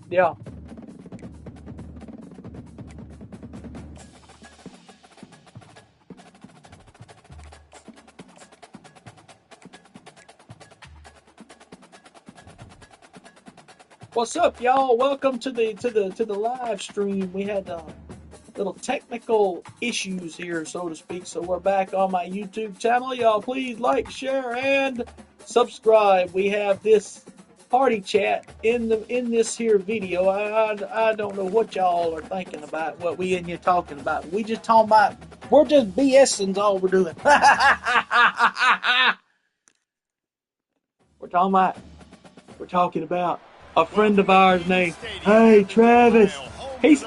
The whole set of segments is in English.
Yeah. What's up, y'all? Welcome to the live stream. We had little technical issues here, so to speak. So we're back on my YouTube channel. Y'all, please like, share, and subscribe. We have this party chat in this here video. I don't know what y'all are thinking about, what we in here talking about. We just talking about, we're just BSing all we're doing. We're talking about a friend of ours named, hey, Travis.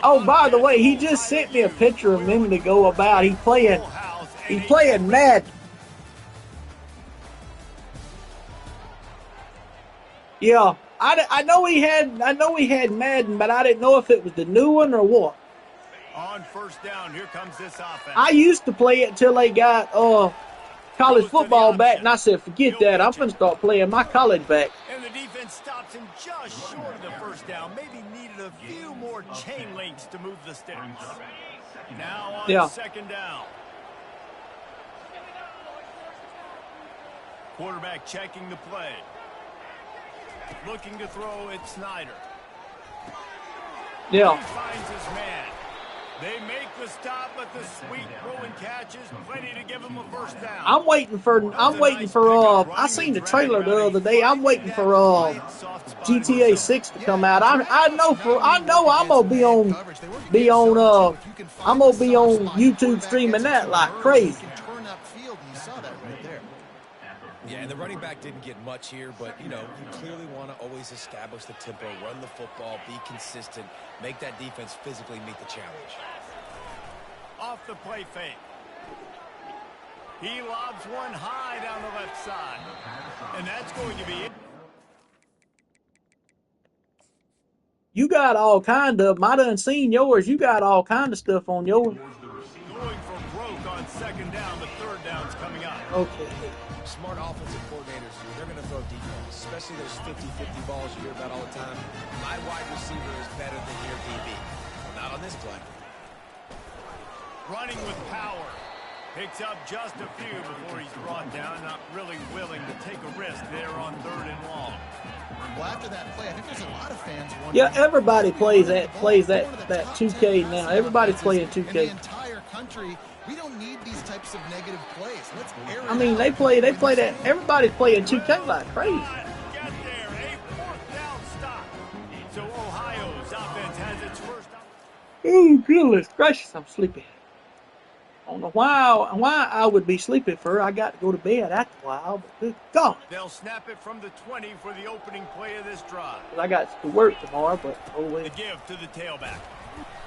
Oh, by the way, he just sent me a picture a minute ago about he's playing Madden. Yeah, I know he had Madden, but I didn't know if it was the new one or what. On first down, here comes this offense. I used to play it until they got college football back, and I said, forget that. I'm going to start playing my college back. And the defense stops him just short of the first down. Maybe needed a few more chain links to move the sticks. Now on second down. Quarterback checking the play. Looking to throw it, Snyder. Yeah. He finds his man. They make the stop, but the sweet throwing catch is plenty to give him a first down. I'm waiting for I seen the trailer the other day. I'm waiting for GTA 6 to come out. I know I'm gonna be on YouTube streaming that like crazy. Yeah, and the running back didn't get much here, but, you clearly want to always establish the tempo, run the football, be consistent, make that defense physically meet the challenge. Off the play fake. He lobs one high down the left side. And that's going to be it. You got all kind of, I done seen yours. You got all kind of stuff on yours. Going for broke on second down. The third down's coming up. Okay. Smart offensive coordinators, they're going to throw deep balls, especially those 50-50 balls you hear about all the time. My wide receiver is better than your DB. Well, not on this play. Running with power. Picks up just a few before he's brought down. Not really willing to take a risk there on third and long. Well, after that play, I think there's a lot of fans wondering. Yeah, everybody plays that 2K now. Everybody's playing 2K. In the entire country, we don't need these types of negative plays. Let's air it I mean, they play that. Everybody's playing 2K like crazy. Get there, a fourth down stop. So Ohio's offense has its first. Oh, goodness gracious, I'm sleepy. I don't know why I would be sleepy for. I got to go to bed after a while, but good God. They'll snap it from the 20 for the opening play of this drive. I got to work tomorrow, but oh well. The give to the tailback.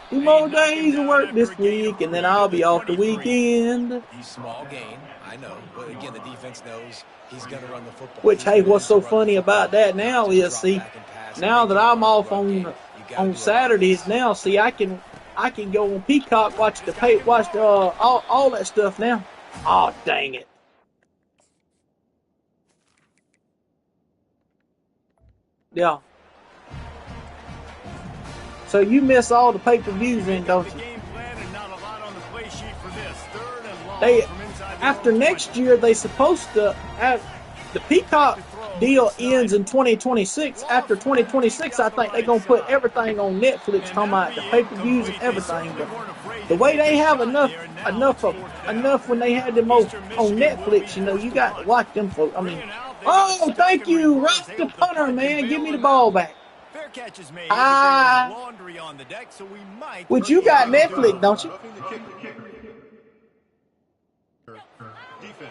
2 more days of work this week, and then I'll be off the weekend. Small gain, I know, but again, the defense knows he's going to run the football. Which, hey, what's so funny about that now is, see, now that I'm off on Saturdays now, see, I can go on Peacock, watch all that stuff now. Oh, dang it. Yeah. So you miss all the pay-per-views then, don't you? After next year, they supposed to have the Peacock deal ends in 2026. After 2026, I think they're gonna put everything on Netflix, talking about the pay-per-views and everything. But the way they have enough when they had them on Netflix, you got to watch them folks. I mean, oh, thank you, Russ the punter, man. Give me the ball back. Which you got Netflix, don't you?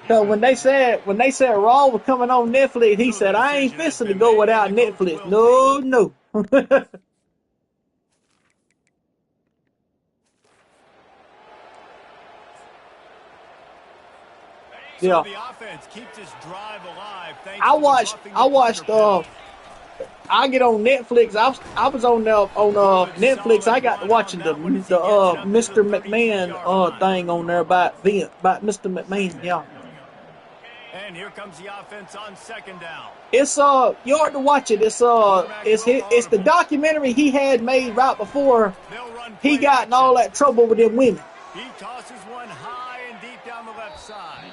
So when they said Raw was coming on Netflix, he said, I ain't fixing to go without Netflix. No. Yeah. I watched I get on Netflix. I was on Netflix. I got to watching the Mr. McMahon thing on there about Mr. McMahon. Yeah. And here comes the offense on second down. It's you ought to watch it. It's the documentary he had made right before he got in all that trouble with them women. He tosses one high and deep down the left side.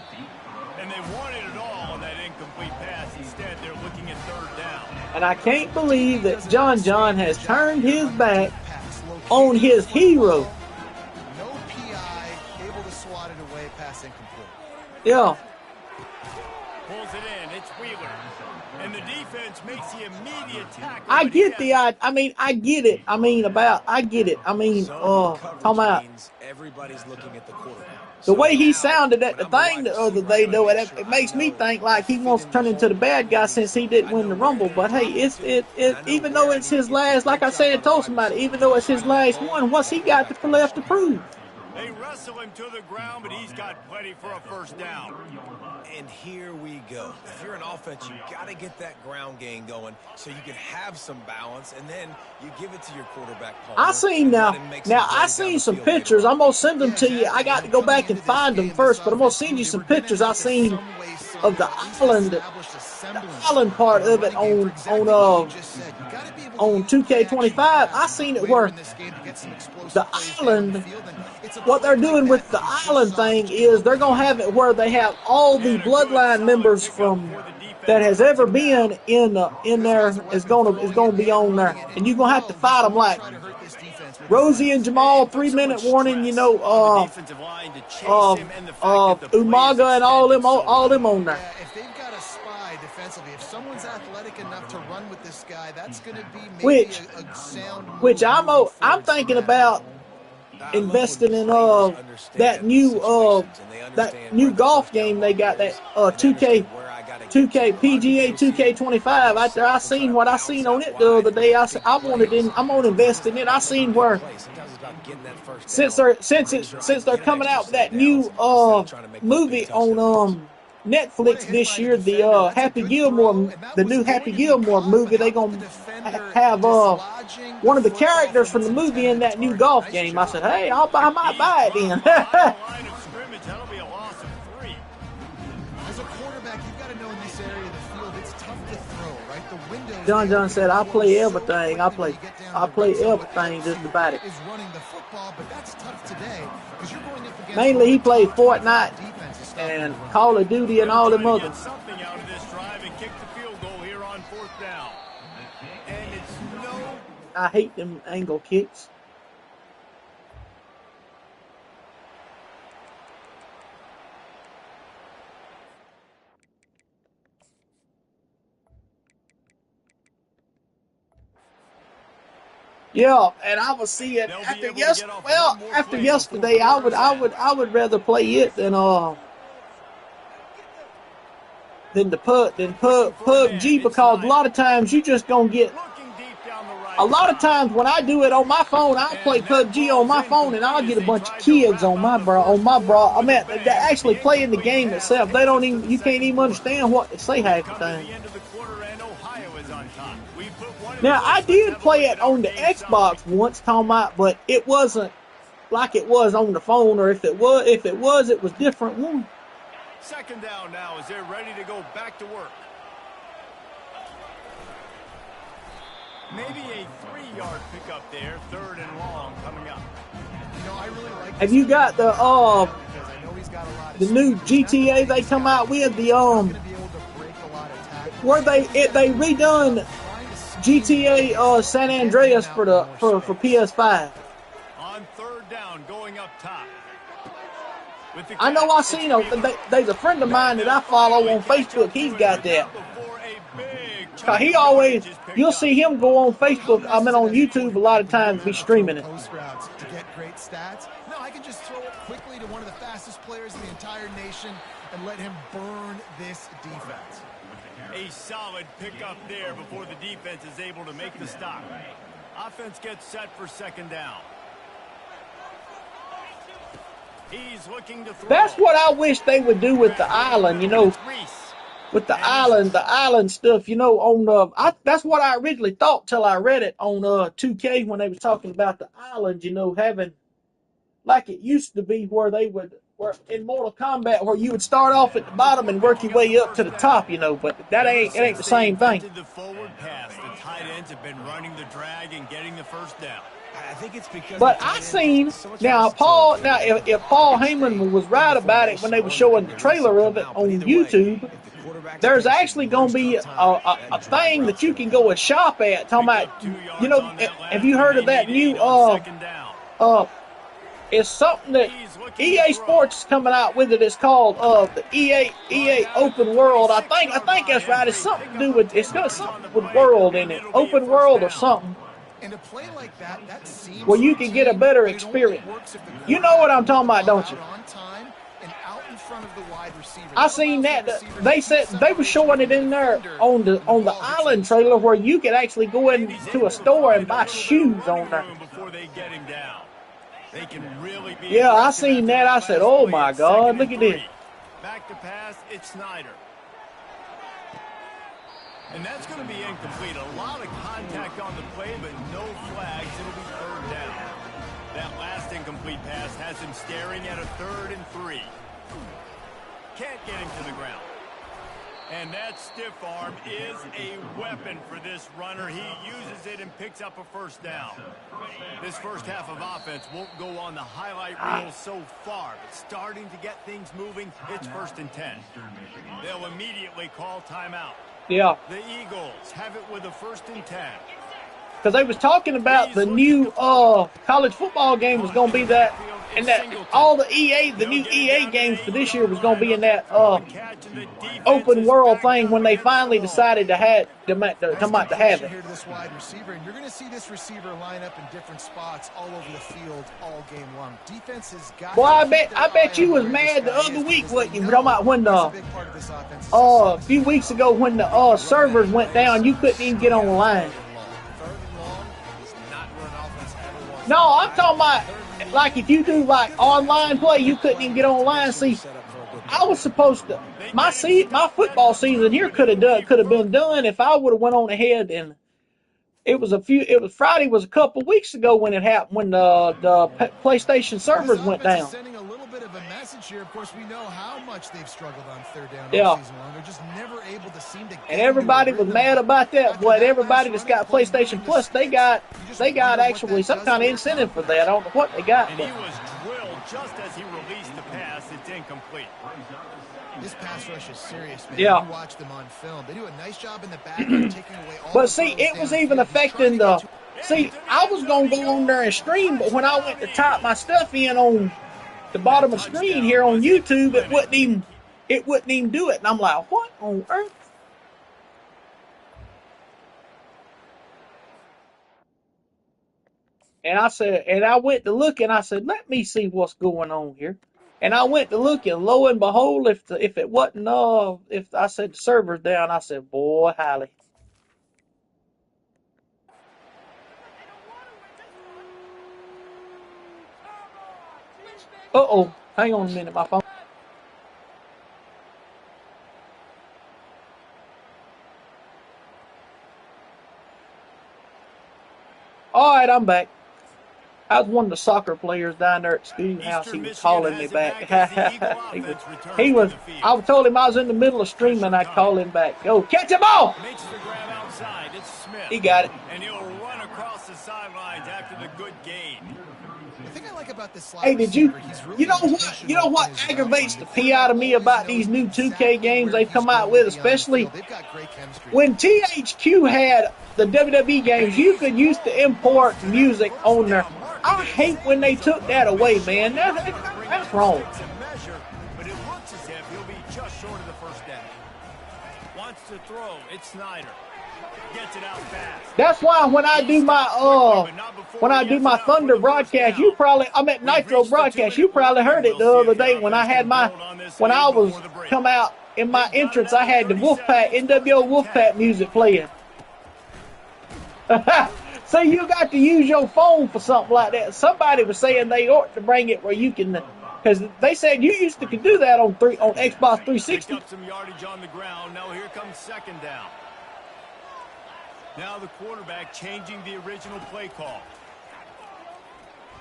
And they wanted it all on that incomplete pass. Instead, they're looking at third down. And I can't believe that John has turned his back on his hero. No PI, able to swat it away, pass incomplete. Yeah. Pulls it in. It's Wheeler. And the defense makes the immediate tackle. I get I get it. Talking about everybody's looking at the quarterback. the way he sounded at the thing the other day, though, it makes me think like he wants to turn into the bad guy since he didn't win the Rumble. But hey, even though it's his last, like I said, told somebody, even though it's his last one, what's he got left to prove? They wrestle him to the ground, but he's got plenty for a first down. And here we go. If you're an offense, you got to get that ground game going so you can have some balance, and then you give it to your quarterback. I seen some pictures. I'm gonna send them to you. I got to go back and find them first, but I'm gonna send you some pictures I seen of the island part of it on 2K25. I seen it where the island. What they're doing with the island thing is they're gonna have it where they have all the bloodline members from that has ever been in there is gonna be on there, and you're gonna have to fight them like Rosie and Jamal, 3-minute warning, Umaga and all them on there. If they've got a spy defensively, if someone's athletic enough to run with this guy, that's going to be maybe a sound move. Which I'm thinking about investing in that new golf game they got, that 2K PGA 2K25. I seen what I seen on it the other day. I'm gonna invest in it. I seen where since they're coming out with that new movie on Netflix this year, the new Happy Gilmore movie, they gonna have one of the characters from the movie in that new golf game. I said, hey, I might buy it then. John said, I play everything. I play everything just about it. Mainly he played Fortnite and Call of Duty and all them others. Something out of this drive and kick the field goal here on fourth down. And it's I hate them angle kicks. Yeah, and I was seeing after yesterday, I would rather play it than the PUBG, because a lot of times you just gonna get. A lot of times when I do it on my phone, I'll play PUBG on my phone and I'll get a bunch of kids on my bra. I mean, they're actually playing the game itself. You can't even understand what they say half the time. Now, I did play it on the Xbox once, but it wasn't like it was on the phone, or if it was, it was different one. Second down now as they're ready to go back to work. Maybe a 3-yard pickup there, third and long coming up. I really like. Have you got the new GTA they come out with, the where they redone GTA San Andreas for PS5. On third down, going up top. I know I seen there's a friend of mine that I follow on Facebook. He's got that. He always, you'll see him go on Facebook. I mean on YouTube a lot of times, be streaming it. Post routes to get great stats. No, I can just throw it quickly to one of the fastest players in the entire nation and let him burn this defense. A solid pickup there before the defense is able to make the stop. Offense gets set for second down. He's looking to throw. That's what I wish they would do with the island, with the island stuff, that's what I originally thought till I read it on 2K when they was talking about the island, having like it used to be where they would where in Mortal Kombat where you would start off at the bottom and work your way up to the top, you know. But that ain't the same thing. The forward pass, the tight ends have been running the drag and getting the first down. I think it's because. But I seen now Paul. Now if Paul Heyman was right about it when they were showing the trailer of it on YouTube, there's actually going to be a thing that you can go and shop at. Talking about, you know, have you heard of that new it's something that EA Sports is coming out with it. It's called the EA Open World. I think that's right. It's something to do with, it's got something with world in it, open world or something. And to play like that seems where you can get a better experience. You know what I'm talking about, don't you? I seen that. They said they were showing it in there on the island trailer where you could actually go into a store and buy shoes on there. Yeah, I seen that. I said, "Oh my God, look at this." Back to pass, it's Snyder. And that's going to be incomplete. A lot of contact on the play, but no flags. It'll be third down. That last incomplete pass has him staring at a 3rd and 3. Can't get him to the ground. And that stiff arm is a weapon for this runner. He uses it and picks up a first down. This first half of offense won't go on the highlight reel so far, but starting to get things moving, it's 1st and 10. They'll immediately call timeout. Yeah. The Eagles have it with a 1st and 10. Because they was talking about the new college football game was going to be that, and that all the new EA games for this year was going to be in that open world thing when they finally decided to have it. Here to this wide receiver, and you're going to see this receiver line up in different spots all over the field all game long. Defense has got. Well, I bet you was mad the other week, wasn't you? We're talking about when a few weeks ago when the servers went down, you couldn't even get on the line. No, I'm talking about like if you do like online play, you couldn't even get online. See, I was supposed to my football season here could have been done if I would have went on ahead, and Friday was a couple weeks ago when it happened when the PlayStation servers went down. Sending a little bit of a message here. Of course, we know how much they've struggled on 3rd down all season long. They're just never able to seem to get. And everybody was mad about that. But everybody that's got PlayStation Plus, they got actually some kind of incentive for that. I don't know what they got. And he was drilled just as he released the pass. It's incomplete. This pass rush is serious, man. Yeah. You watch them on film. They do a nice job in the back of taking away all But see, it was even affecting the. See, I was gonna go on there and stream, but when I went to type my stuff in on the bottom of the screen here on YouTube, it wouldn't even do it. And I'm like, what on earth? And I went to look and I said, let me see what's going on here. And I went to look, and lo and behold, if it wasn't if I said the server's down, I said, boy, Holly. Uh-oh. Hang on a minute, my phone. All right, I'm back. I was one of the soccer players down there at the schoolhouse. He was calling me back. I told him I was in the middle of streaming. I'd call him back. Go, catch the ball! Makes the grab outside. It's Smith. He got it. And he'll run across the sidelines after the good gain. The thing I like about this slide hey, did you? really You know what aggravates the pee out of me about these new 2K games they've come out with, especially when THQ had the WWE games. You could used to import music on there. I hate when they took that away, man. That's wrong. But it looks as if he'll be just short of the first down. Wants to throw. It's Snyder. Gets it out fast. That's why when I do my Thunder broadcast, Nitro broadcast, you probably heard it the other day when I was come out in my entrance. I had the NWO Wolfpack music playing. So you got to use your phone for something like that. Somebody was saying they ought to bring it where you can, because they said you used to could do that on Xbox 360. Picked up some yardage on the ground. Now here comes 2nd down. Now the quarterback changing the original play call.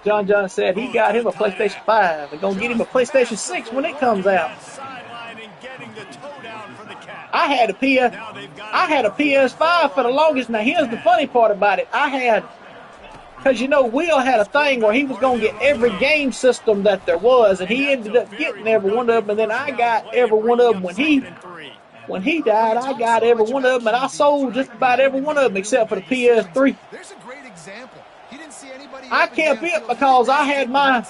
John said he got him a PlayStation 5. They're gonna get him a PlayStation 6 when it comes out. I had a PS5 for the longest. Now here's the funny part about it. Because you know, Will had a thing where he was gonna get every game system that there was, and he ended up getting every one of them. And then I got every one of them when he died. I got every one of them, and I sold just about every one of them except for the PS3. There's a great example. He didn't see anybody. I kept it because I had my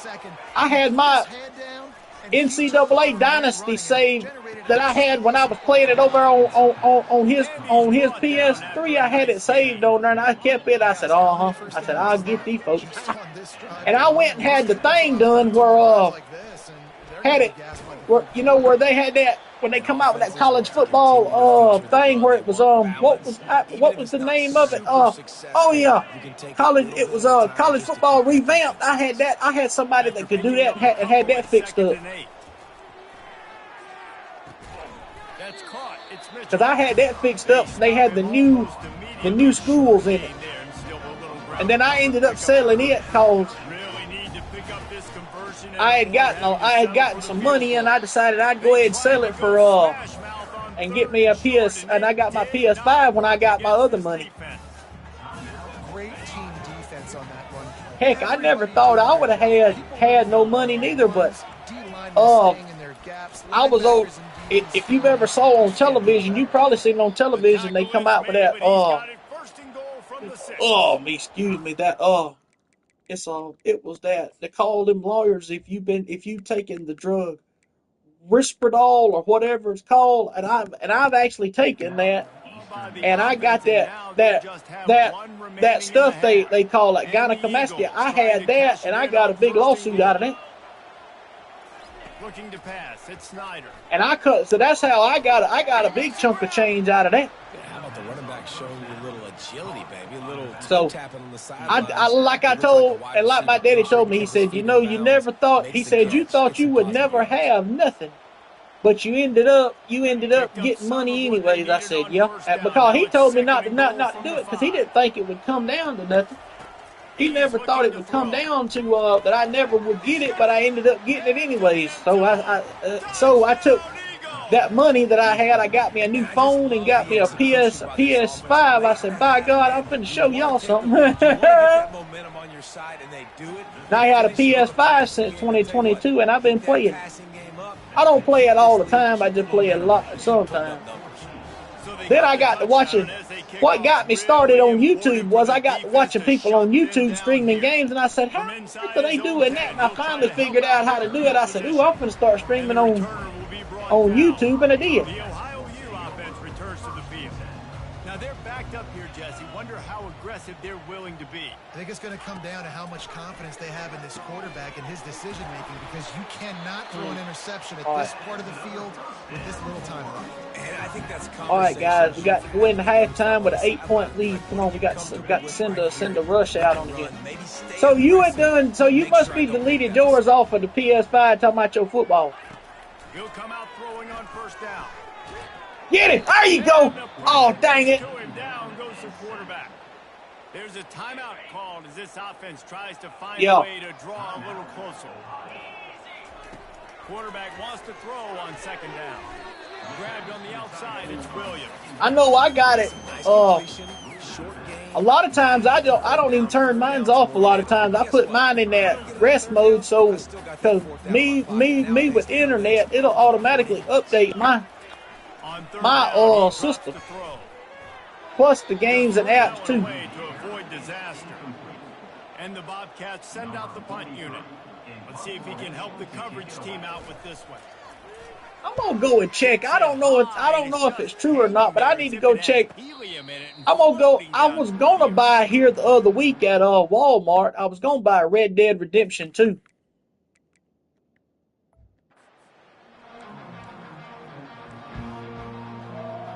NCAA Dynasty saved that I had when I was playing it over on his PS3. I had it saved on there, and I kept it. I said, I said, I'll get these folks. And I went and had the thing done where where they had that when they come out with that college football thing where it was what was the name of it? College football revamped. I had that. I had somebody that could do that and had that fixed up. Because I had that fixed up. They had the new schools in it. And then I ended up selling it because I had gotten some money, and I decided I'd go ahead and sell it for and get me a PS, and I got my PS5 when I got my other money. Great team defense on that one. Heck, I never thought I would have had no money neither, but I was old. If you've ever saw on television, you probably seen on television they come out with that it was that they call them lawyers if you've taken the drug Risperdal or whatever it's called, and I've actually taken that, and I got that stuff they call it gynecomastia. I had that, and I got a big lawsuit out of that. Looking to pass, it's Snyder. And so that's how I got a big chunk of change out of that. How about the running back showing you a little agility, baby, a little tapping on the sideline. And like my daddy told me, he said, you never thought. He said you thought you would never have nothing, but you ended up getting money anyways. I said, yeah, because he told me not to do it because he didn't think it would come down to nothing. He never thought it would come down to that I never would get it, but I ended up getting it anyways. So I took that money that I had. I got me a new phone and got me a PS5. I said, by God, I'm finna show y'all something. And I had a PS5 since 2022, and I've been playing. I don't play it all the time. I just play it a lot sometimes. Then I got to watching. What got me started on YouTube was I got to watching people on YouTube streaming games, and I said, how are they doing that? And I finally figured out how to do it. I said, I'm going to start streaming on YouTube, and I did. The Ohio U offense returns to the field. Now they're backed up here, Jesse. Wonder how aggressive they're willing to be. I think it's going to come down to how much confidence they have in this quarterback and his decision-making, because you cannot throw an interception at this part of the field with this little time left. And I think that's all right, guys. We got to go into halftime with an 8-point lead. Come on, we got to send a rush out on again. So you must be deleted yours off of the PS5 talking about your football. He'll come out throwing on first down. Get it! There you go! Oh, dang it! Down goes the quarterback. There's a timeout called as this offense tries to find a way to draw a little closer. Quarterback wants to throw on second down. Grabbed on the outside, it's Williams. I know I got it. A lot of times I don't even turn mine off. A lot of times I put mine in that rest mode, so because me with internet, it'll automatically update my system. Plus the games and apps too. And the Bobcats send out the punt unit. Let's see if he can help the coverage team out with this one. I'm gonna go and check. I don't know if it's true or not, but I need to go check. I was gonna buy here the other week at Walmart. I was gonna buy Red Dead Redemption 2.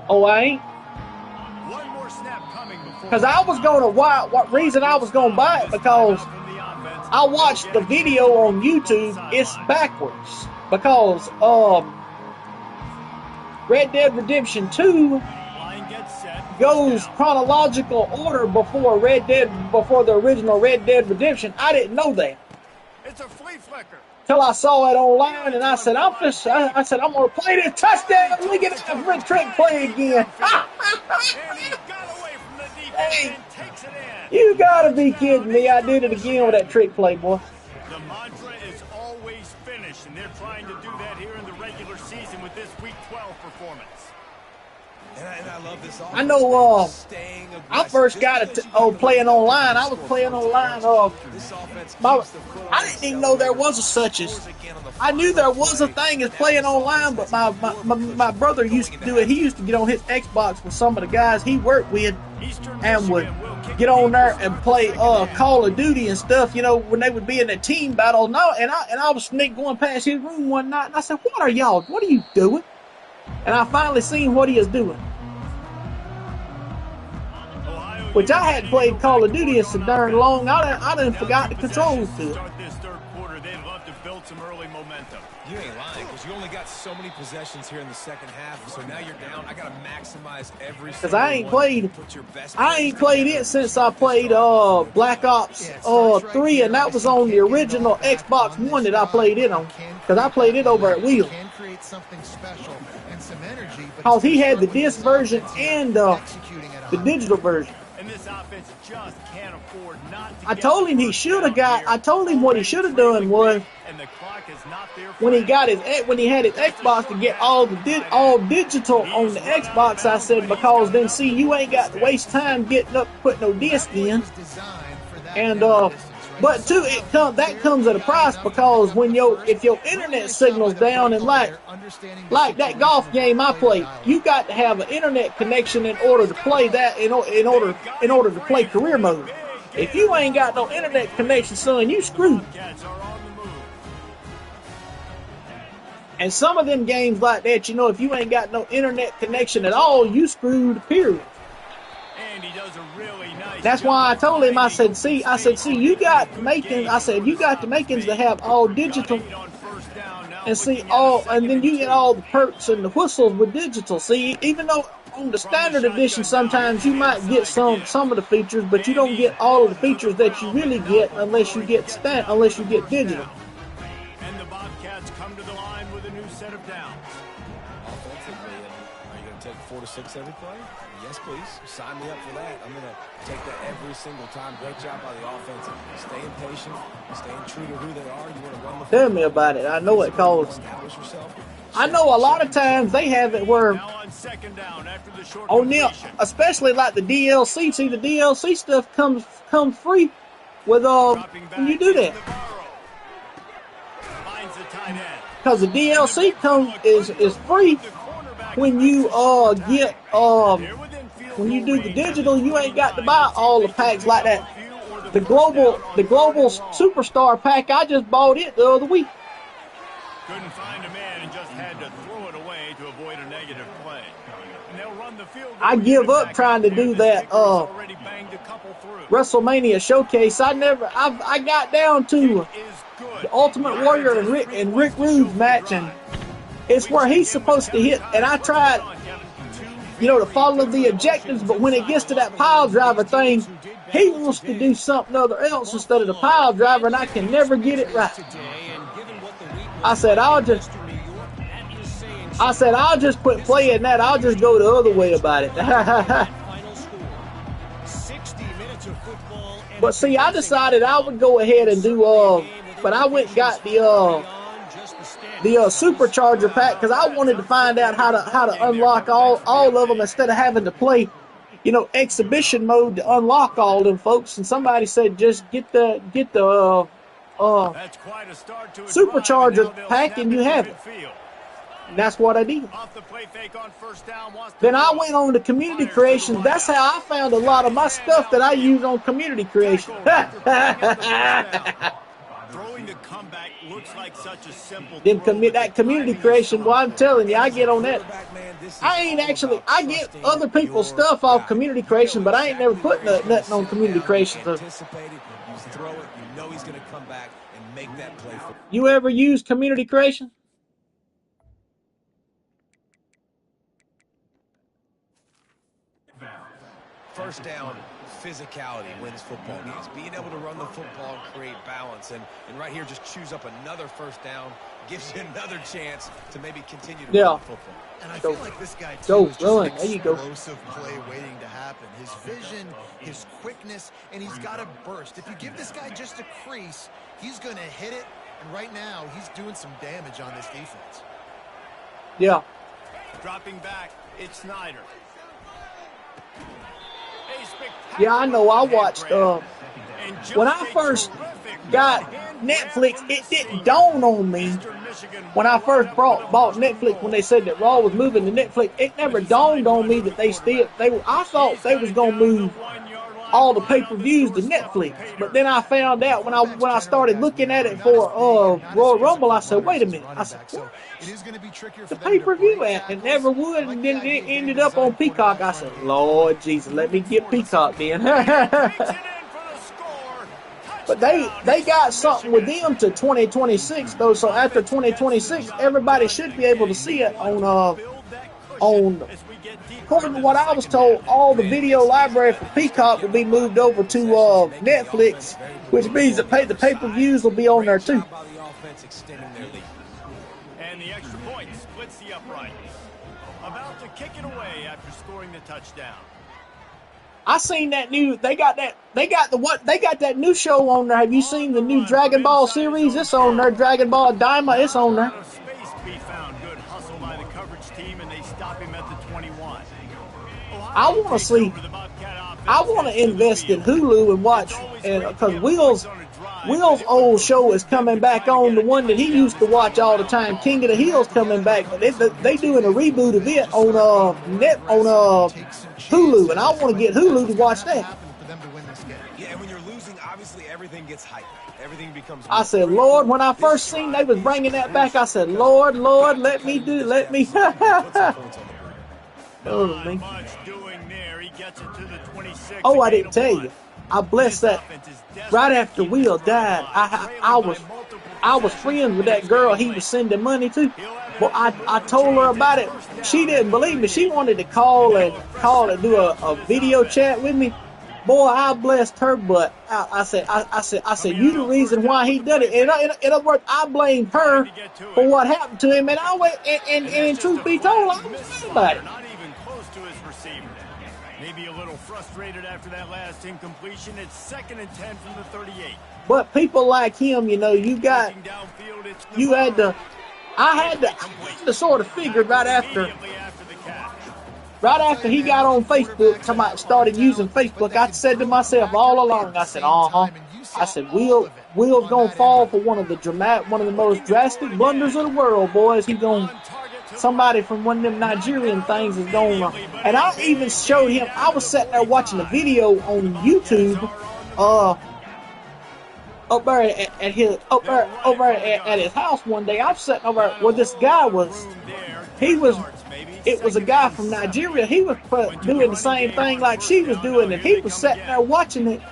Oh, I ain't. One more snap coming before. Because I was gonna. What reason I was gonna buy it? Because I watched the video on YouTube. It's backwards because Red Dead Redemption 2 goes chronological order before the original Red Dead Redemption. I didn't know that. It's a flea flicker. Till I saw it online, and I said, I'm gonna play this touchdown. Look at that trick play again. And he got away from the defense Hey, and takes it in. you gotta be kidding me! I did it again with that trick play, boy. The mantra is always finish, and they're trying to do that here in the regular season with this Week 12 performance. And I love this offense. I know. I first got it playing online. I was playing online. I didn't even know there was a such as. I knew there was a thing as playing online, but my brother used to do it. He used to get on his Xbox with some of the guys he worked with, and would get on there and play Call of Duty and stuff. You know, when they would be in a team battle. No, and I was going past his room one night, and I said, "What are you doing?" And I finally seen what he is doing. Which I hadn't played Call of Duty in so darn long, I done forgot the controls to it. You ain't lying, because you only got so many possessions here in the second half, so now you're down. I got to maximize every single one. Because I ain't played it since I played Black Ops 3, and that was on the original Xbox One that I played it on. Because I played it over at Wheel. Because he had the disc version and the digital version. And this offense just can't afford not to I told him what he should have done was, when he had his Xbox, to get all digital on the Xbox. I said, because then see, you ain't got to waste time getting up, putting no disc in. And but too, that comes at a price, because if your internet signal's down, and like that golf game I played, you got to have an internet connection in order to play that, in order to play career mode. If you ain't got no internet connection, son, you screwed. And some of them games like that, if you ain't got no internet connection at all, you screwed, period. And he does a really nice That's why I told him, I said, you got the makings to have all digital, and then you get all the perks and the whistles with digital. See, even though on the standard edition sometimes you might get some of the features, but you don't get all of the features that you really get unless you get digital. And the Bobcats come to the line with a new set of downs. Offensively, are you going to take 4 to 6 every play? Yes, please. Sign me up for that. I'm going to take that every single time. Great job by the offense. Staying patient, staying true to who they are. You want to run the Tell me about it. I know it calls. I know a lot of times they have it where especially like the DLC. See, the DLC stuff comes free with when you do that. Because the DLC is free when you when you do the digital. You ain't got to buy all the packs like that. The global superstar pack, I just bought it the other week. Couldn't find a man and just had to throw it away to avoid a negative play. And they'll run the field. I give up trying to do that WrestleMania showcase. I got down to the Ultimate Warrior and Rick Rude's match, and it's where he's supposed to hit, and I tried to follow the objectives, but when it gets to that pile driver thing, he wants to do something else instead of the pile driver, and I can never get it right. I said, I'll just quit playing that. I'll just go the other way about it. But see, I decided I would go ahead and do but I went and got the supercharger pack, because I wanted to find out how to unlock all of them instead of having to play exhibition mode to unlock all of them, folks. And somebody said just get the supercharger pack and you have it. And that's what I did. Then I went on to community creation. That's how I found a lot of my stuff that I use on community creation. Throwing the comeback looks like such a simple that community creation, well, I'm telling you, I get on that. I get other people's stuff off community creation, but I ain't never put nothing on community creation. So. You ever use community creation? First down physicality wins football games. Being able to run the football and create balance. And right here, just choose up another first down. Gives you another chance to maybe continue to run the football. And I feel like this guy, too, is just an explosive play waiting to happen. His vision, his quickness, and he's got a burst. If you give this guy just a crease, he's going to hit it. And right now, he's doing some damage on this defense. Yeah. Dropping back, it's Snyder. Yeah, I know. I watched, when I first got Netflix, it didn't dawn on me when I first bought Netflix, when they said that Raw was moving to Netflix. It never dawned on me that I thought they was going to move all the pay-per-views to Netflix. But then I found out when I started looking at it for Royal Rumble, I said, wait a minute. I said, the pay-per-view app, it never would, and then it ended up on Peacock. I said, Lord Jesus, let me get Peacock then. But they got something with them to 2026 though, so after 2026, everybody should be able to see it on according to what I was told, all the video library for Peacock will be moved over to Netflix, which means the pay-per-views will be on there too. And the extra point splits the upright. About to kick it away after scoring the touchdown. I seen that new. They got that new show on there. Have you seen the new Dragon Ball series? It's on there. Dragon Ball Daima. It's on there. Space to be found. Good hustle by the coverage team, and they stop him at the 21. I want to see. I want to invest in Hulu and watch, and because Will's old show is coming back on, the one that he used to watch all the time, King of the Hill's coming back. But they doing a reboot of it on Hulu, and I want to get Hulu to watch that. Yeah, and when you're losing, obviously everything gets hyped. Everything becomes. I said, Lord, when I first seen they was bringing that back, I said, Lord, let me. Oh, I didn't tell you. I blessed that. Right after Will died, I was friends with that girl he was sending money to. Well, I told her about it. She didn't believe me. She wanted to call and do a video chat with me. Boy, I blessed her, but I said, you the reason why he did it. In other words, I blamed her for what happened to him, and in truth be told, I was mad about it. Not even close to his receiver. Maybe a little frustrated after that last incompletion. It's 2nd and 10 from the 38. But people like him, you know, I had to sort of figure right after he got on Facebook, started using Facebook, I said to myself all along, I said, I said, Will's gonna fall for one of the most drastic blunders of the world, boys. Somebody from one of them Nigerian things is going on. And I even showed him, I was sitting there watching a video on YouTube, up there at his house one day. I'm sitting over where this guy was. It was a guy from Nigeria. He was doing the same thing like she was doing, and he was sitting there watching it.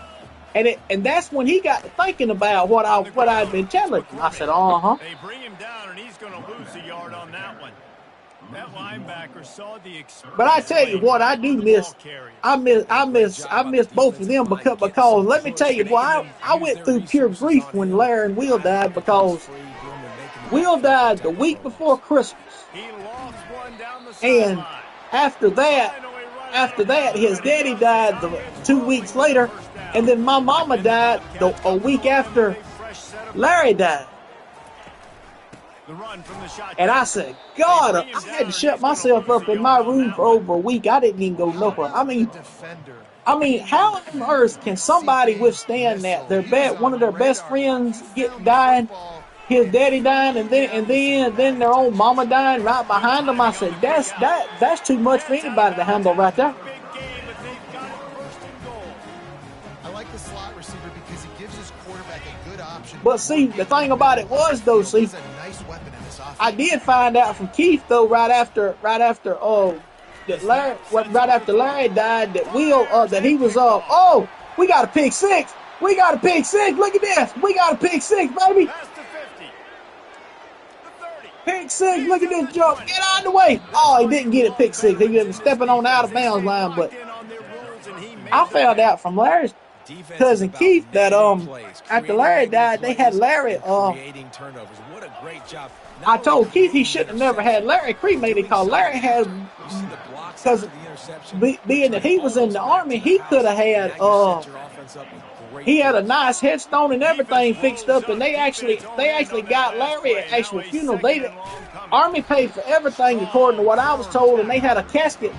And that's when he got to thinking about what I'd been telling him. I said, They bring him down, and he's going to lose a yard on that one. That linebacker saw the express. But I tell you what, I do miss. I miss both of them because let me tell you, boy, I went through pure grief when Larry and Will died, because Will died the week before Christmas, and after that, his daddy died 2 weeks later, and then my mama died a week after Larry died. And I said, God, I had to shut myself up in my room for over a week. I didn't even go nowhere. I mean, how on earth can somebody withstand that? One of their best friends dying, his daddy dying, and then their own mama dying right behind them. I said, that's too much for anybody to handle right there. I like the slot receiver because he gives his quarterback a good option. But see, the thing about it was, though, I did find out from Keith, though, right after Larry died, that he was we got a pick six. We got a pick six. Look at this. We got a pick six, baby. Pick six. Look at this jump. Get out of the way. Oh, he didn't get it pick six. He was stepping on the out of bounds line, but I found out from Larry's cousin Keith that after Larry died, they had Larry. I told Keith he shouldn't have never had Larry cremated because Larry had, because being that he was in the Army, he could have had he had a nice headstone and everything fixed up, and they actually got Larry an actual funeral. Army paid for everything according to what I was told, and they had a casket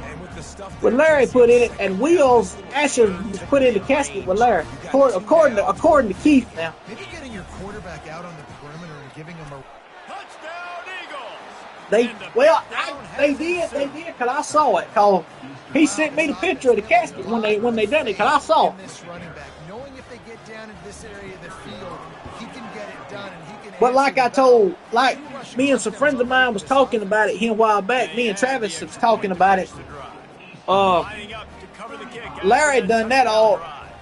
with Larry put in it, and Will's ashes was put in the casket with Larry. According to Keith now. Maybe getting your quarterback out on the perimeter and giving him a they did, because I saw it. Cause he sent me the picture of the casket when they done it, because I saw it. Knowing if they get down into this area of the field, he can get it done, and he can. But like me and some friends of mine was talking about it here a while back. Me and Travis was talking about it. Larry done that all.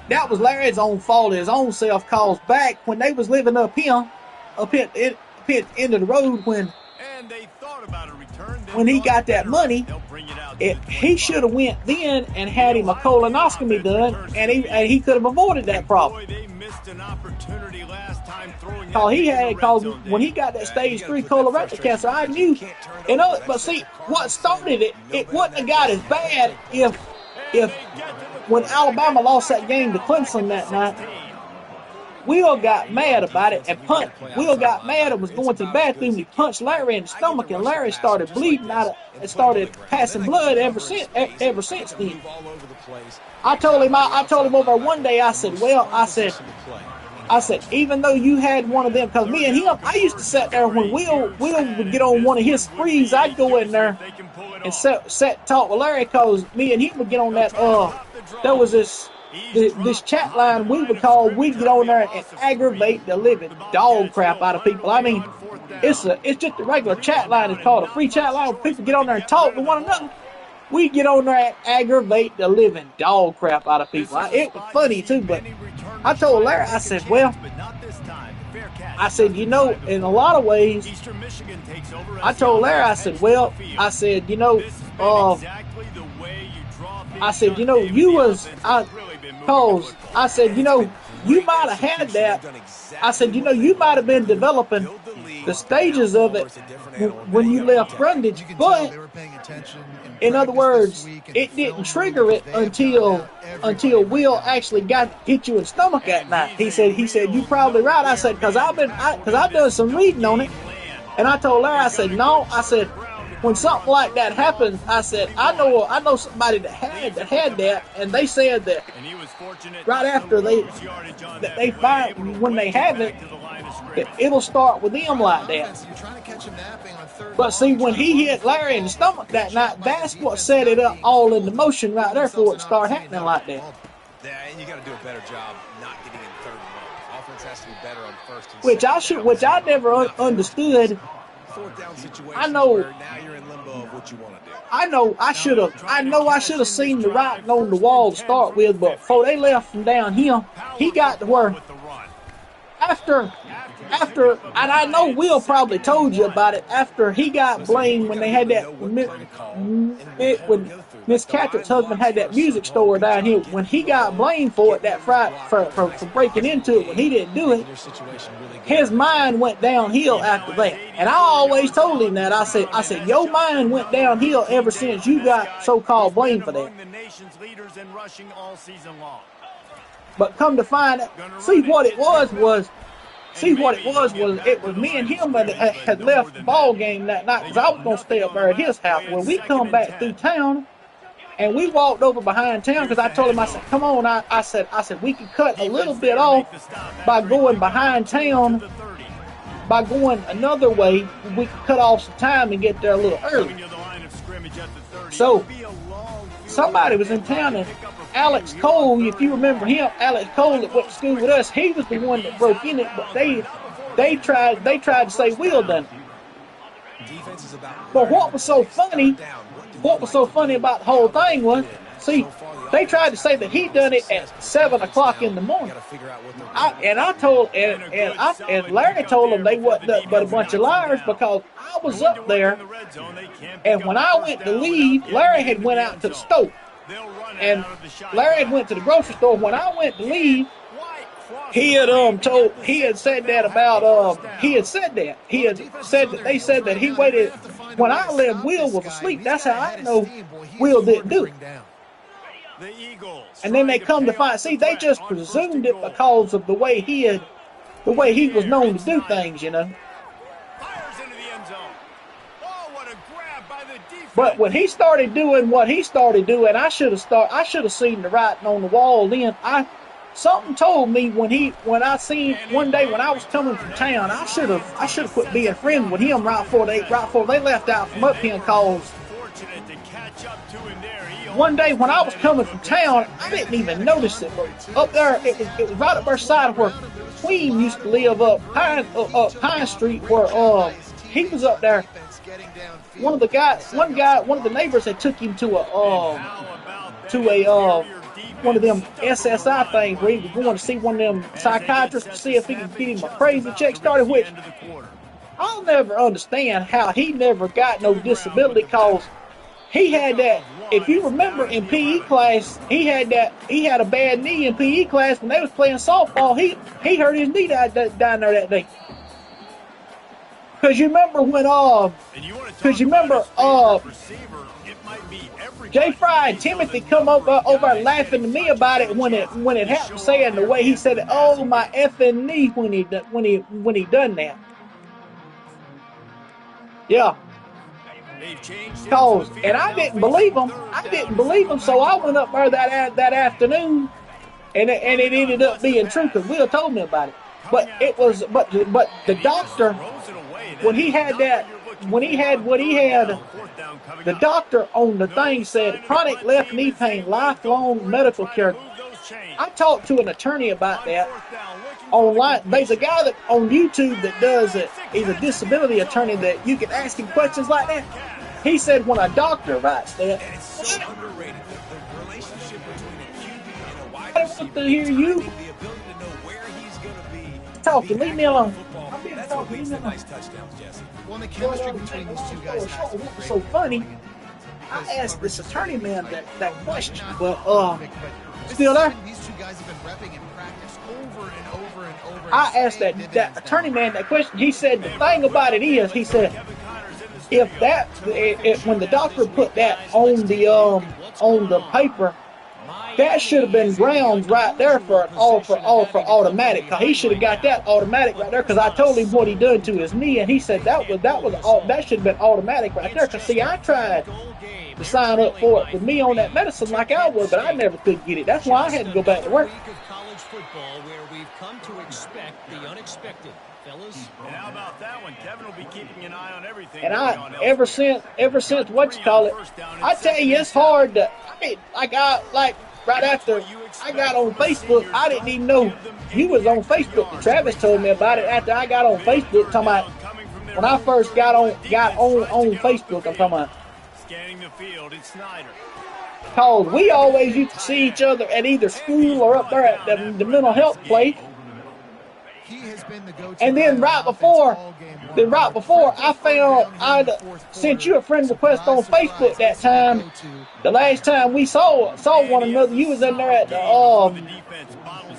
That was Larry's own fault, his own self. Cause back when they was living up here, up at the end of the road, when he got that money, he should have went then and had him a colonoscopy done, and he could have avoided that problem. Cause when he got that stage 3 colorectal cancer, I knew. But see, what started it wouldn't have got as bad if when Alabama lost that game to Clemson that night. Will got mad about it Will got mad and was going to the bathroom. He punched Larry in the stomach, and Larry started bleeding out and started passing blood ever since then. I told him over one day, I said, even though you had one of them, because me and him, I used to sit there when Will would get on one of his sprees, I'd go in there and talk with Larry, because me and him would get on that, there was this chat line we'd get on there and aggravate the living dog crap out of people. I mean, it's just a regular chat line. It's called a free chat line where people get on there and talk to one another. We get on there and aggravate the living dog crap out of people. It was funny too, but I told Larry, I said, in a lot of ways, I told Larry, I said, you might have had that. I said, you might have been developing the stages of it when you left Brundage, but in other words, it didn't trigger it until Will actually hit you in the stomach that night. He said, you probably right. I said, because I've done some reading on it, and I told Larry, I said, no, I said, when something like that happens, I said, I know somebody that had that, and they said that right after they find when they have it, that it'll start with them like that. But see, when he hit Larry in the stomach that night, that's what set it up all into motion right there for it to start happening like that. Yeah, and you got to do a better job not getting in third and long. Offense has to be better on first and which I never understood. Fourth down situation. I know. Now you're in limbo of what you want to do. I should have seen the writing on the wall to start with, but before they left from down here, he got to where after, and I know Will probably told you about it, after he got blamed when they had that, when Miss Catherine's husband had that music store down here, when he got blamed for it that Friday, for breaking into it when he didn't do it, his mind went downhill after that. And I always told him that. I said, your mind went downhill ever since you got so-called blamed for that. But come to find out, it was me and him that had left the ball game that night because I was going to stay up there at his house. When we come back through town, and we walked over behind town because I told him, I said, come on, I said we could cut a little bit off by going behind town, by going another way. We could cut off some time and get there a little early. So somebody was in town, and Alex Cole, if you remember him, Alex Cole that went to school with us, he was the one that broke in it, but they tried to say Will done it. But what was so funny about the whole thing was, see, they tried to say that he done it at 7 o'clock in the morning. And Larry told them they wasn't but a bunch of liars, because I was up there, and when I went to leave, Larry had went out to the stove. And Larry had went to the grocery store. When I went to leave, he had said that they said that he waited. When I left, Will was asleep. That's how I know Will didn't do it. And then they come to find, see, they just presumed it because of the way he was known to do things, you know. But when he started doing what he started doing, I should have seen the writing on the wall. Then something told me when I seen one day when I was coming from town, I should have quit being friends with him right before they left out from up here, cause one day when I was coming from town, I didn't even notice it. But up there, it was right up our side where Queen used to live up Pine Street, where he was up there. One of the neighbors had took him to one of them SSI things where he was going to see one of them psychiatrists to see if he could get him a crazy check started, which I'll never understand how he never got no disability, cause he had that. If you remember in PE class, he had a bad knee in PE class when they was playing softball. He hurt his knee down there that day. Cause you remember Jay Fry and Timothy come over laughing to me about it when it happened, saying the way he said it, oh my effing knee when he done that. Yeah. And I didn't believe him. So I went up there that afternoon, and it ended up being true because Will told me about it. But the doctor, when he had what he had, the doctor on the thing said chronic left knee pain, lifelong medical care. I talked to an attorney about that online. There's a guy that on YouTube that does it. He's a disability attorney that you can ask him questions like that. He said when a doctor writes that, I don't want to hear you talking. Leave me alone. Well, the chemistry between these two guys is so funny. I asked this attorney man that question, but still there. These two guys have been repping in practice over and over and over. I asked that attorney man that question. He said the thing about it is, he said, if when the doctor put that on the paper, that should have been grounds right there for automatic. Cause he should have got that automatic right there. Cause I told him what he done to his knee, and he said that should have been automatic right there. Cause see, I tried to sign up for it with me on that medicine like I was, but I never could get it. That's why I had to go back to work. And how about that one? Kevin will be keeping an eye on everything. And ever since what you call it, I tell you, it's hard to. Right after I got on Facebook, I didn't even know you was on Facebook. Travis told me about it after I got on Facebook. Talking about when I first got on Facebook. I'm talking about. Scanning the field, it's Snyder. Cause we always used to see each other at either school or up there at the mental health place. And then right before I sent you a friend request on Facebook that time. The last time we saw one another, you was in there at the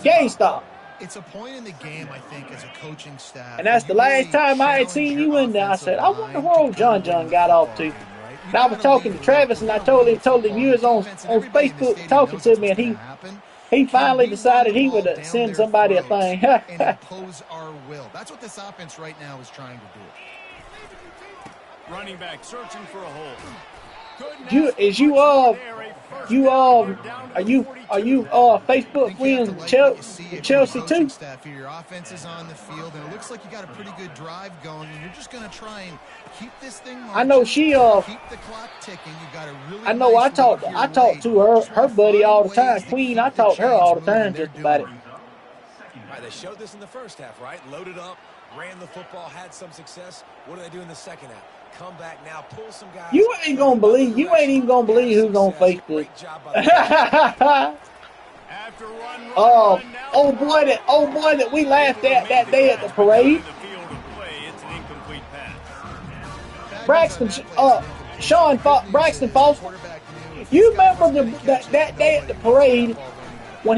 GameStop. It's a point in the game, I think, as a coaching staff. And that's the last time I had seen you in there. I said, I wonder where old John got off to. And I was talking to Travis, and I told him you was on Facebook talking to me, and he finally decided he would send somebody a thing. And impose our will. That's what this offense right now is trying to do. Running back searching for a hole. Are you Facebook friends with Chelsea too? Your offense is on the field, and it looks like you got a pretty good drive going, and you're just going to try and keep this thing marching. I know she keep the clock ticking. You got a really I know nice I talk to her buddy all the time. Queen, I talk to her all the time just about it. All right, they showed this in the first half, right? Loaded up, ran the football, had some success. What do they do in the second half? Come back now, pull some guys. You ain't even gonna believe who's on Facebook. Old boy that we laughed at that day at the parade. Braxton Foster. You remember that day at the parade when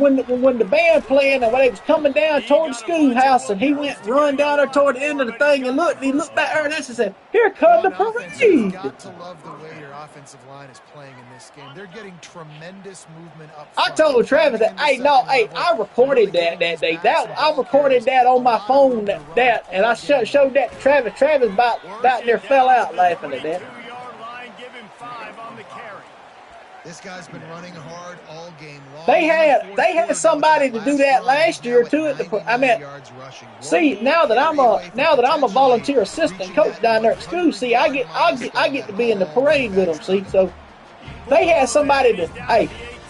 when the band playing and when they was coming down toward the schoolhouse and he went run down there toward the end of the thing and he looked back there and said, "Here come the parade." Got to love the way your offensive line is playing in this game. They're getting tremendous movement up I front. told Travis that, I recorded that day. I recorded that on my phone and I showed that to Travis. Travis about there fell out laughing at that. This guy's been running hard all game long. They had somebody to do that last year too. See, now that I'm a volunteer assistant coach down there at school, see, I get to be in the parade with them. See, so they had somebody to.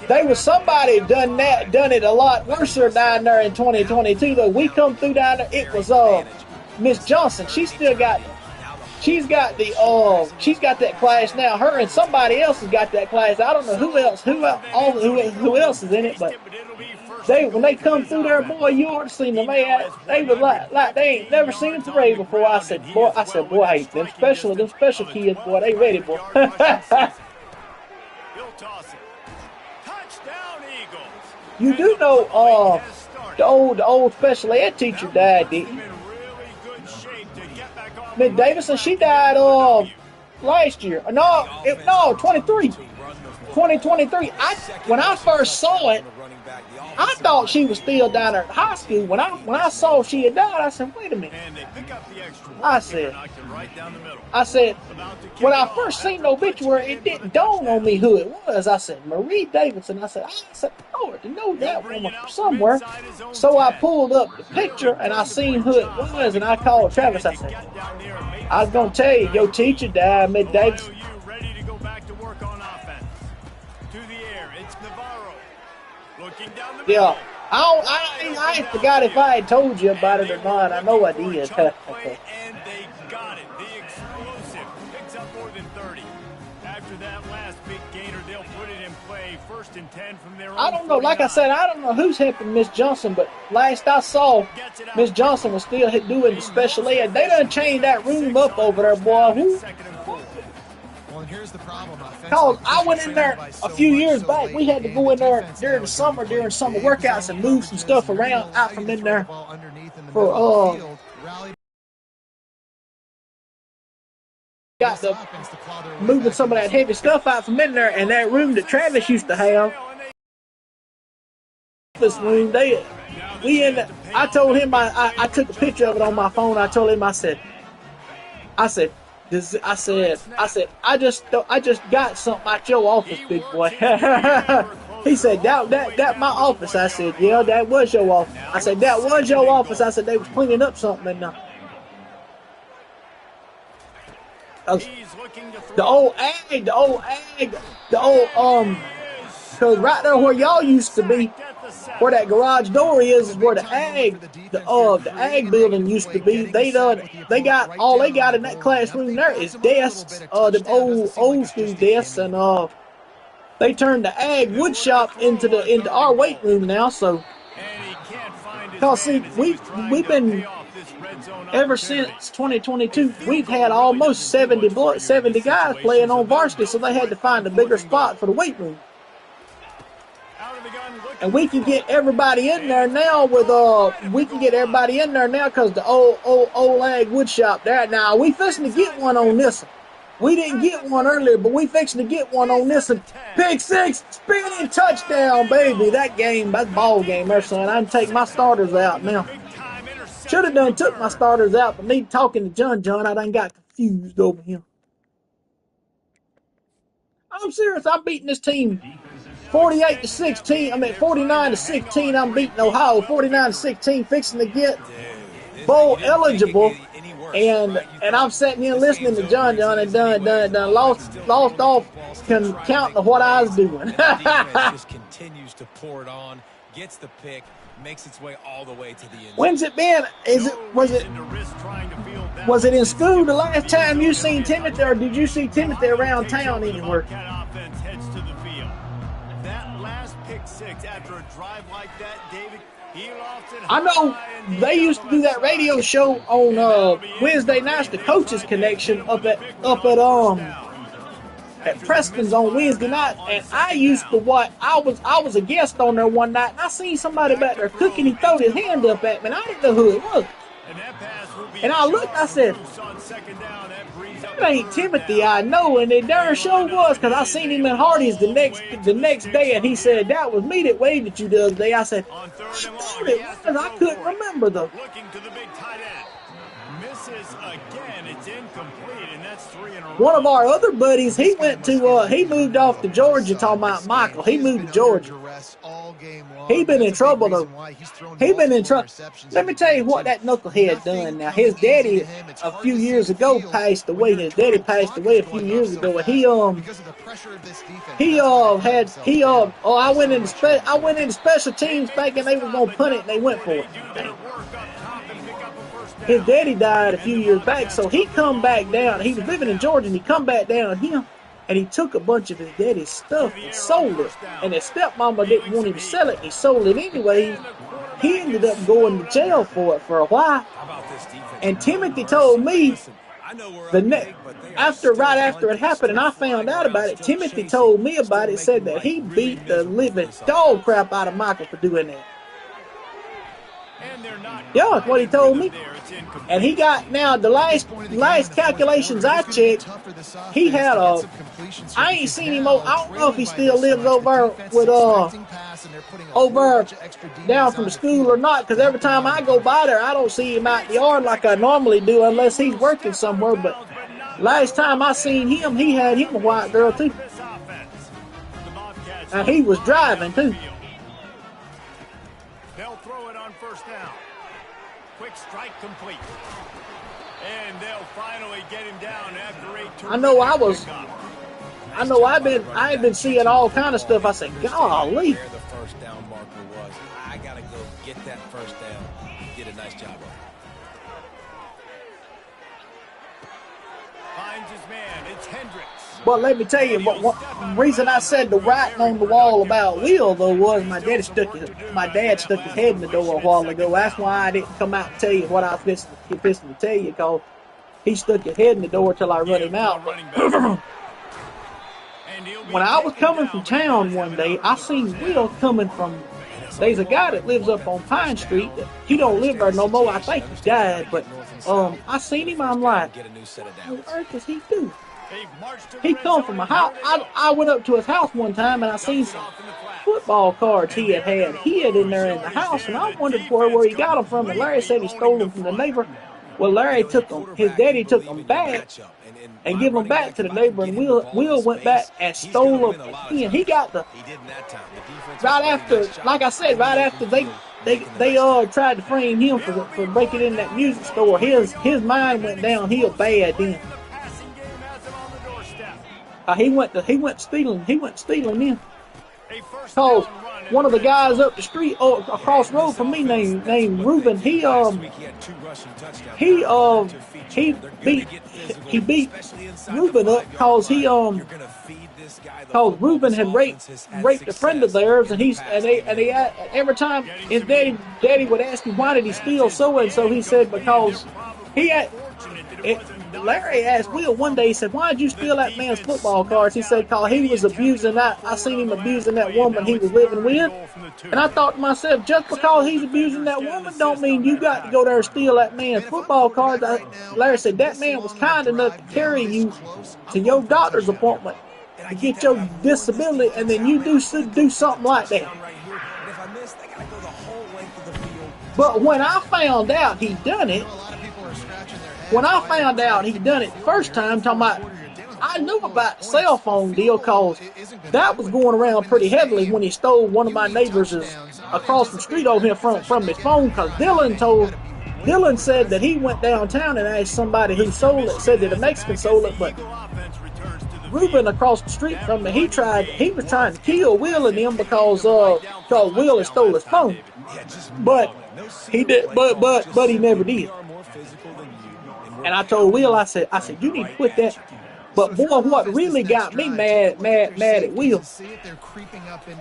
There was somebody done it a lot worse down there in 2022. Though we come through down there, it was Miss Johnson. She's got that class now. Her and somebody else has got that class. I don't know who else is in it, but when they come through there, boy, you ought to see them. They was like they ain't never seen a parade before. I said, boy, hey, them special kids, boy, they ready, boy. You do know the old special ed teacher died, didn't you? Miss Davison, she died last year. No, 23. 2023. When I first saw it, I thought she was still down there at high school. When I saw she had died, I said, wait a minute. I said, when I first seen the obituary, it didn't dawn on me who it was. I said, Marie Davidson. I said, Lord, to know that woman from somewhere. So I pulled up the picture and I seen who it was, and I called Travis. I said, I was gonna tell you, your teacher died, Miss Davidson. Yeah, I forgot if I had told you about it or not. I know I did. And they got it. The explosive picks up more than 30. After that last big gainer, they'll put it in play. 1st and 10 from their own. I don't know. Like I said, I don't know who's helping Miss Johnson, but last I saw, Miss Johnson was still doing the special ed. They done changed that room up over there, boy. Here's the problem. Cause I went in there a few years back. We had to go in there during summer workouts and move some stuff around out from in there for got the moving some of that heavy stuff out from in there, and that room that Travis used to have. This room, I told him I took a picture of it on my phone. I told him I said. I just got something out your office, big boy. He said, that my office. I said, yeah, that was your office. I said, that was your office. I said, they was cleaning up something in there. The old because right there where y'all used to be, where that garage door is where the ag building used to be. They got all they got in that classroom there is desks, them old school desks, and they turned the ag wood shop into our weight room now. So, cause see, we've been ever since 2022, we've had almost 70 guys playing on varsity, so they had to find a bigger spot for the weight room. And we can get everybody in there now because the old ag wood shop there. Now we fixing to get one on this one. We didn't get one earlier, but we fixing to get one on this one. Pick 6, spinning touchdown, baby. That's ball game there, son. I can take my starters out now. Should have done took my starters out, but me talking to John, I done got confused over him. I'm serious. I'm beating this team 49-16. I'm beating Ohio 49-16, fixing to get bowl eligible. And I'm sitting here listening to John and done lost off counting of what I was doing. Just continues to pour it on, gets the pick, makes its way all the way to the end. When's it been? Was it in school the last time you seen Timothy, or did you see Timothy around town anywhere? I know they used to do that radio show on Wednesday nights, the Coaches Connection up at at Preston's on Wednesday night, and I used to watch. I was a guest on there one night, and I seen somebody back there cooking. He throwed his hand up at me, and I didn't know who it was. And I looked, I said, that ain't Timothy I know, and it darn sure was, because I seen him in Hardee's the next day, and he said, that was me that waved at you the other day. I said, shoot, it was. I couldn't remember, though. Looking to the big tight end. Misses again. It's incomplete, and that's 3 in a row. One of our other buddies, he moved off to Georgia, talking about Michael. He moved to Georgia. He been in trouble, though. He been in trouble. Let me tell you what that knucklehead done now. His daddy, a few years ago, passed away. His daddy passed away a few years ago, and I went into special teams thinking they were gonna punt it, and they went for it. His daddy died a few years back, so he come back down. He was living in Georgia, and he come back down here, and he took a bunch of his daddy's stuff and sold it. And his stepmama didn't want him to sell it. He sold it anyway. He ended up going to jail for it for a while. And Timothy told me right after it happened, and I found out about it. Timothy told me about it. Said that he beat the living dog crap out of Michael for doing that. Yeah, that's what he told me. And he got, now the last calculations I checked, he had I ain't seen him, I don't know if he still lives over down from the school or not, because every time I go by there, I don't see him out in the yard like I normally do unless he's working somewhere. But last time I seen him, he had him a white girl too. And he was driving too. They'll throw it on first down. Quick strike complete. And they'll finally get him down after 8 turns. I ain't been seeing all kind of stuff. I said, golly. Where the first down marker was. I gotta go get that first down. Did a nice job of it. Finds his man. It's Hendricks. But let me tell you, what reason I said the writing on the wall about Will, though, was my dad stuck his head in the door a while ago. That's why I didn't come out and tell you what I was fixing to tell you, because he stuck his head in the door till I run him out. When I was coming from town one day, I seen Will coming from, there's a guy that lives up on Pine Street. He don't live there no more. I think he died, but I seen him. I'm like, what on earth does he do? He come from a house. I went up to his house one time, and I seen some football cards he had in there in the house, and I wondered where he got them from. And Larry said he stole them from the neighbor. Well, Larry took them. His daddy took them back and give them back to the neighbor, and Will went back and stole them again. He got right after they tried to frame him for breaking in that music store. His mind went downhill bad then. He went stealing then. Cause one of the guys up the street, across the road from me, named Reuben, he beat Reuben up cause Reuben had raped a friend of theirs, and they every time his daddy would ask him why did he steal so and so, he said because he had. Larry asked Will one day, he said, why did you steal that man's football cards? He said, because he was abusing that. I seen him abusing that woman he was living with. And I thought to myself, just because he's abusing that woman don't mean you got to go there and steal that man's football cards. Larry said, that man was kind enough to carry you to your doctor's appointment to get your disability, and then you do something like that. But when I found out he done it, the first time, talking about, I knew about the cell phone deal because that was going around pretty heavily when he stole one of my neighbors across the street over here from his phone, because Dylan said that he went downtown and asked somebody who sold it, said that a Mexican sold it, but Reuben across the street from me, he was trying to kill Will and them because Will had stole his phone. But he did, but he never did. And I told Will, I said, you need to quit that. But boy, what really got me mad at Will,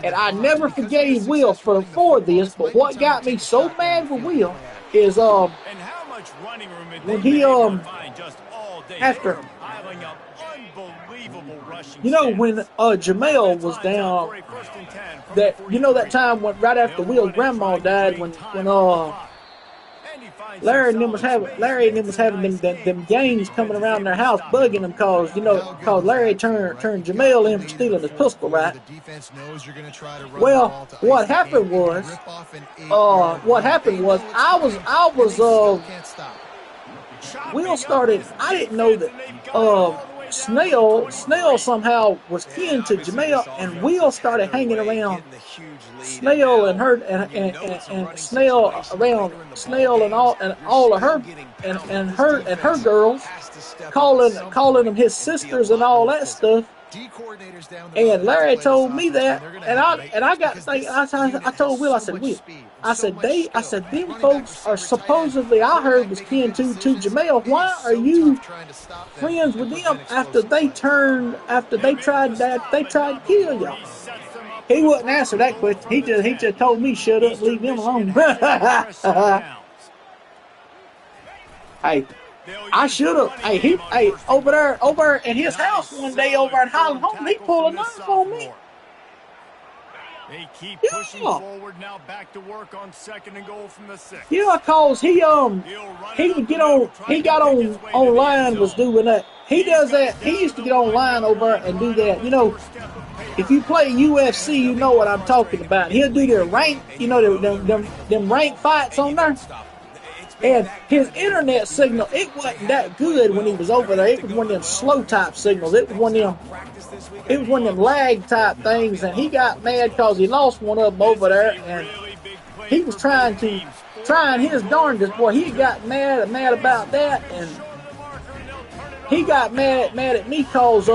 and I never forgave Will for this, but what got me so mad with Will is when he after Unbelievable rushing. You know, when Jamel was down, that that time when right after Will's grandma died, when Larry and them was having them gangs coming around their house bugging them cause Larry turned Jamel in for stealing his pistol, right? Well, what happened was I was Will started. I didn't know that Snell somehow was kin to Jamel, and Will started hanging around Snell and her and Snell around Snell and all of her and her girls, calling them his sisters and all that stuff. And Larry told me that, and I got thinking. I told Will, I said, Will, I said them folks are supposedly, I heard, was kin to Jamel. Why are you friends with them after they tried to kill y'all? He wouldn't answer that question. He just told me shut up, leave him alone. Hey, I should have. Hey, over there at his house one day over at Highland Home, he pulled a knife on me. They keep pushing forward now, back to work on 2nd and goal from the 6. Yeah, cause he would get on. He got online, was doing that. He does that. He used to get online over and do that. You know, if you play UFC, you know what I'm talking about. He'll do their rank, them rank fights on there. And his internet signal, it wasn't that good when he was over there. It was one of them slow type signals. It was one of them lag type things. And he got mad because he lost one of them over there. And he was trying his darndest. Boy, he got mad about that. And he got mad at me because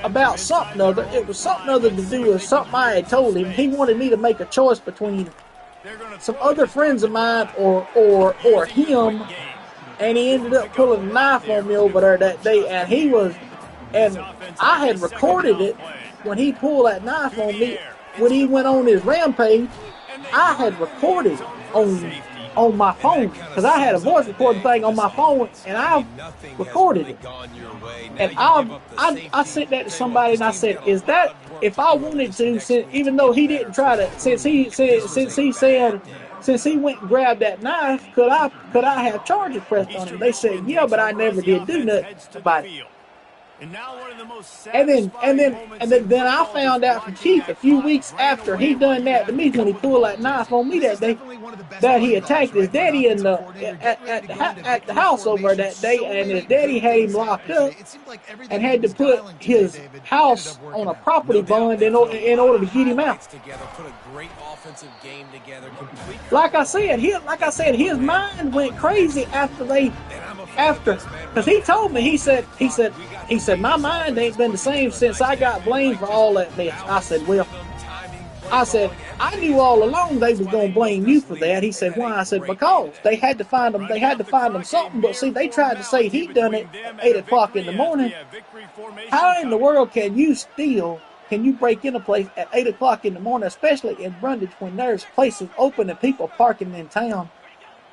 about something other. It was something other to do with something I had told him. He wanted me to make a choice between some other friends of mine or him, and he ended up pulling a knife on me over there that day. And I had recorded it when he pulled that knife on me when he went on his rampage. I had recorded it on my phone because I had a voice recording thing on my phone, and I recorded it. And I sent that to somebody, and I said, "Is that if I wanted to? Even though he didn't try to, since he went and grabbed that knife, could I have charges pressed on him?" They said, "Yeah, but I never did do nothing about it." And then I found out from Keith a few weeks after he done that to me when he pulled that knife on me that day that he attacked his daddy at the house over that day, and his daddy had him locked up and had to put his house on a property bond in order to get him out. Like I said, his mind went crazy because he told me, he said, "My mind ain't been the same since I got blamed for all that mess." I said, "Well," I said, "I knew all along they was gonna blame you for that." He said, "Why?" I said, "Because they had to find them something, but see, they tried to say he done it at 8 o'clock in the morning. How in the world can you break in a place at 8 o'clock in the morning, especially in Brundage when there's places open and people parking in town?"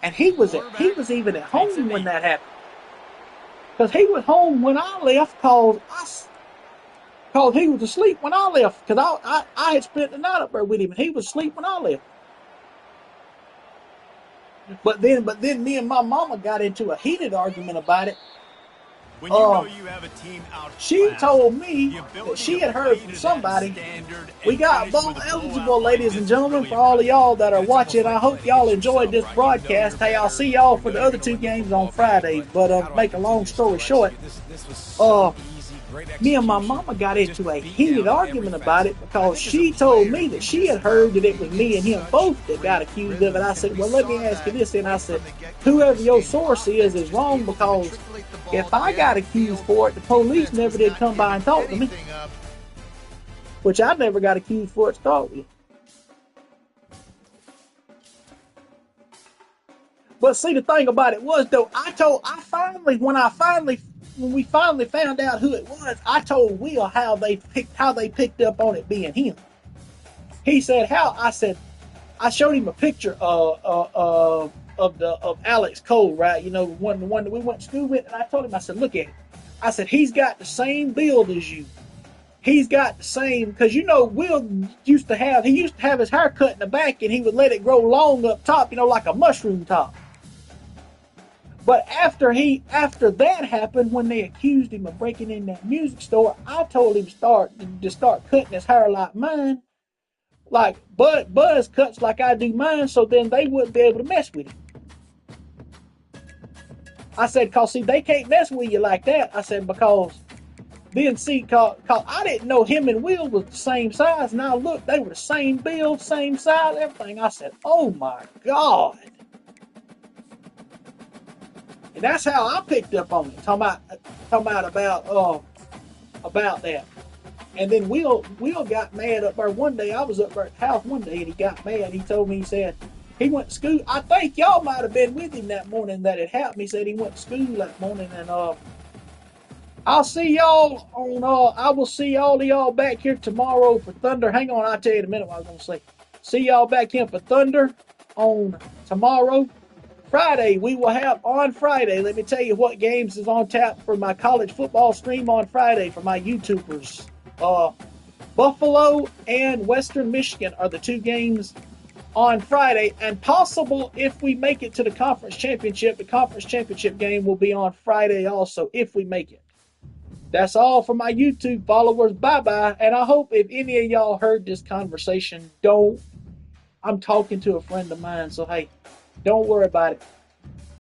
And he was even at home when that happened. Because he was home when I left, cause he was asleep when I left. Because I had spent the night up there with him, and he was asleep when I left. But then me and my mama got into a heated argument about it. She told me that she had heard from somebody. We got both eligible, ladies and gentlemen, for all of y'all that are watching. I hope y'all enjoyed this broadcast. Hey, I'll see y'all for the other 2 games on Friday. But make a long story short, me and my mama got into a heated argument about it because she told me that she had heard that it was me and him both that got accused of it. I said, "Well, let me ask you this." And I said, "Whoever your source is wrong, because if I got accused for it, the police never did come by and talk to me." Which I never got accused for it to start with. But see, the thing about it was, though, when we finally found out who it was, I told Will how they picked up on it being him. He said, "How?" I said, I showed him a picture of Alex Cole, right? You know, the one that we went to school with, and I told him, I said, "Look at it." I said, he's got the same build as you. He's got the same, because you know, Will used to have his hair cut in the back and he would let it grow long up top, you know, like a mushroom top. But after that happened, when they accused him of breaking in that music store, I told him to start cutting his hair like mine, like Buzz cuts like I do mine, so then they wouldn't be able to mess with him. I said, cause see, they can't mess with you like that. I said, because then see, cause I didn't know him and Will was the same size. Now look, they were the same build, same size, everything. I said, oh my God. And that's how I picked up on it. Talking about that. And then Will got mad up there one day. I was up there at the house one day and he got mad. He told me, he said, he went to school. I think y'all might have been with him that morning that it happened. He said he went to school that morning, and I'll see y'all on I will see all of y'all back here tomorrow for Thunder. Hang on, I'll tell you in a minute what I was gonna say. See y'all back here for Thunder on tomorrow. Friday, we will have on Friday. Let me tell you what games is on tap for my college football stream on Friday for my YouTubers. Buffalo and Western Michigan are the two games on Friday, and possible if we make it to the conference championship. The conference championship game will be on Friday also if we make it. That's all for my YouTube followers. Bye-bye. And I hope if any of y'all heard this conversation, I'm talking to a friend of mine, so hey, don't worry about it.